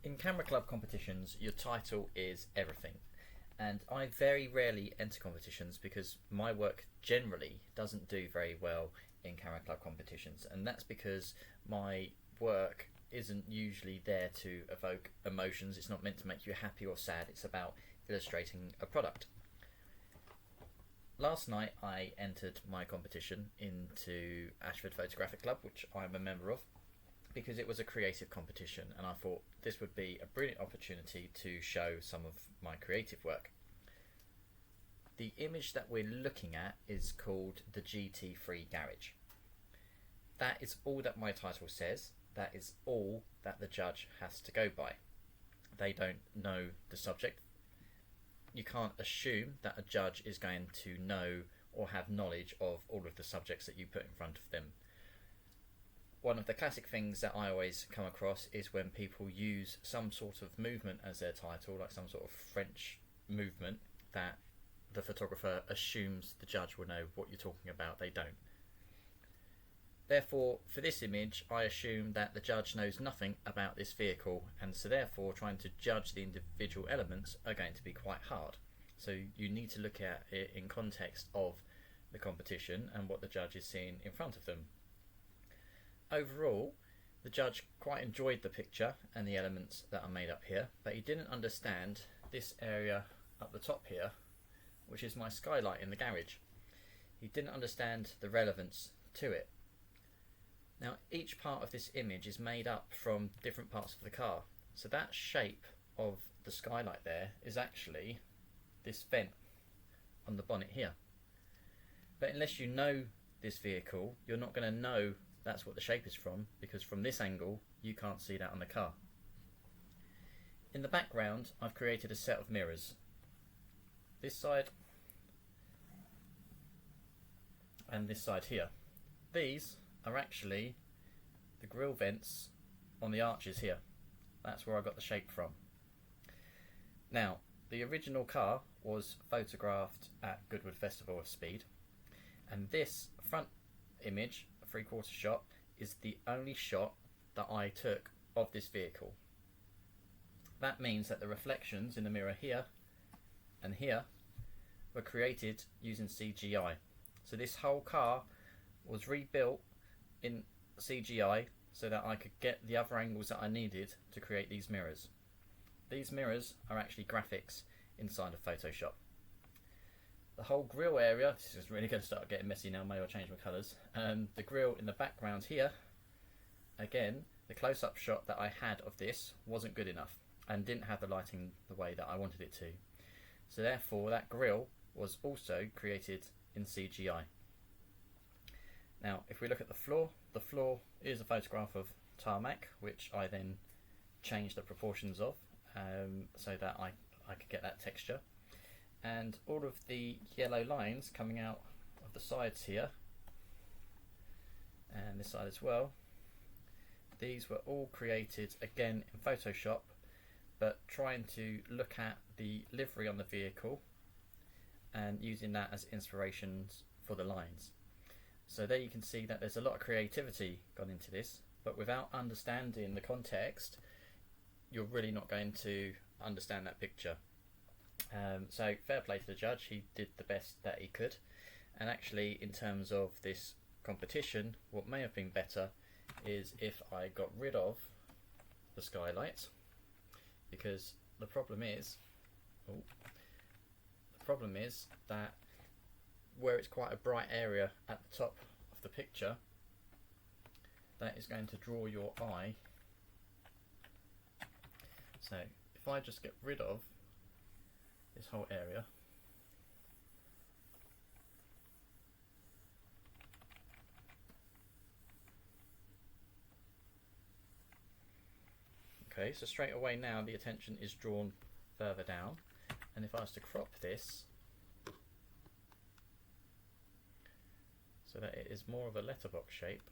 In camera club competitions, your title is everything. And I very rarely enter competitions because my work generally doesn't do very well in camera club competitions. And that's because my work isn't usually there to evoke emotions. It's not meant to make you happy or sad. It's about illustrating a product. Last night I entered my competition into Ashford Photographic Club, which I'm a member of, because it was a creative competition and I thought this would be a brilliant opportunity to show some of my creative work. The image that we're looking at is called the GT3 Garage. That is all that my title says. That is all that the judge has to go by. They don't know the subject. You can't assume that a judge is going to know or have knowledge of all of the subjects that you put in front of them. One of the classic things that I always come across is when people use some sort of movement as their title, like some sort of French movement, that the photographer assumes the judge will know what you're talking about. They don't. Therefore, for this image, I assume that the judge knows nothing about this vehicle, and so therefore trying to judge the individual elements are going to be quite hard. So you need to look at it in context of the competition and what the judge is seeing in front of them. Overall, the judge quite enjoyed the picture and the elements that are made up here, but he didn't understand this area up the top here, which is my skylight in the garage. He didn't understand the relevance to it. Now, each part of this image is made up from different parts of the car. So that shape of the skylight there is actually this vent on the bonnet here. But unless you know this vehicle, you're not going to know that's what the shape is from, because from this angle you can't see that on the car. In the background, I've created a set of mirrors. This side and this side here. These are actually the grille vents on the arches here. That's where I got the shape from. Now, the original car was photographed at Goodwood Festival of Speed, and this front image, a 3/4 shot, is the only shot that I took of this vehicle. That means that the reflections in the mirror here and here were created using CGI. So this whole car was rebuilt in CGI so that I could get the other angles that I needed to create these mirrors. These mirrors are actually graphics inside of Photoshop. The whole grille area, this is really going to start getting messy now, may I change my colours. The grille in the background here, again, the close-up shot that I had of this wasn't good enough and didn't have the lighting the way that I wanted it to. So therefore that grille was also created in CGI. Now, if we look at the floor is a photograph of tarmac, which I then changed the proportions of so that I could get that texture. And all of the yellow lines coming out of the sides here, and this side as well, these were all created again in Photoshop, but trying to look at the livery on the vehicle and using that as inspirations for the lines. So there you can see that there's a lot of creativity gone into this, but without understanding the context, you're really not going to understand that picture. So fair play to the judge, he did the best that he could. And actually, in terms of this competition, what may have been better is if I got rid of the skylights, because the problem is that where it's quite a bright area at the top of the picture, that is going to draw your eye. So if I just get rid of this whole area, okay, so straight away now the attention is drawn further down, and if I was to crop this so that it is more of a letterbox shape,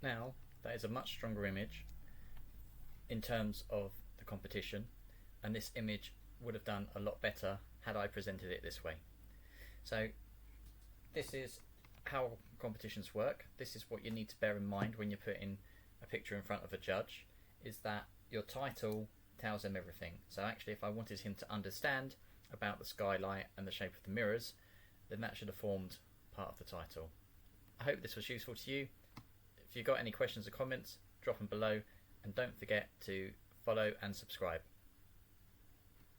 now that is a much stronger image, in terms of the competition, and this image would have done a lot better had I presented it this way. So this is how competitions work. This is what you need to bear in mind when you're putting a picture in front of a judge, is that your title tells them everything. So actually, if I wanted him to understand about the skylight and the shape of the mirrors, then that should have formed part of the title. I hope this was useful to you. If you've got any questions or comments, drop them below, and don't forget to follow and subscribe.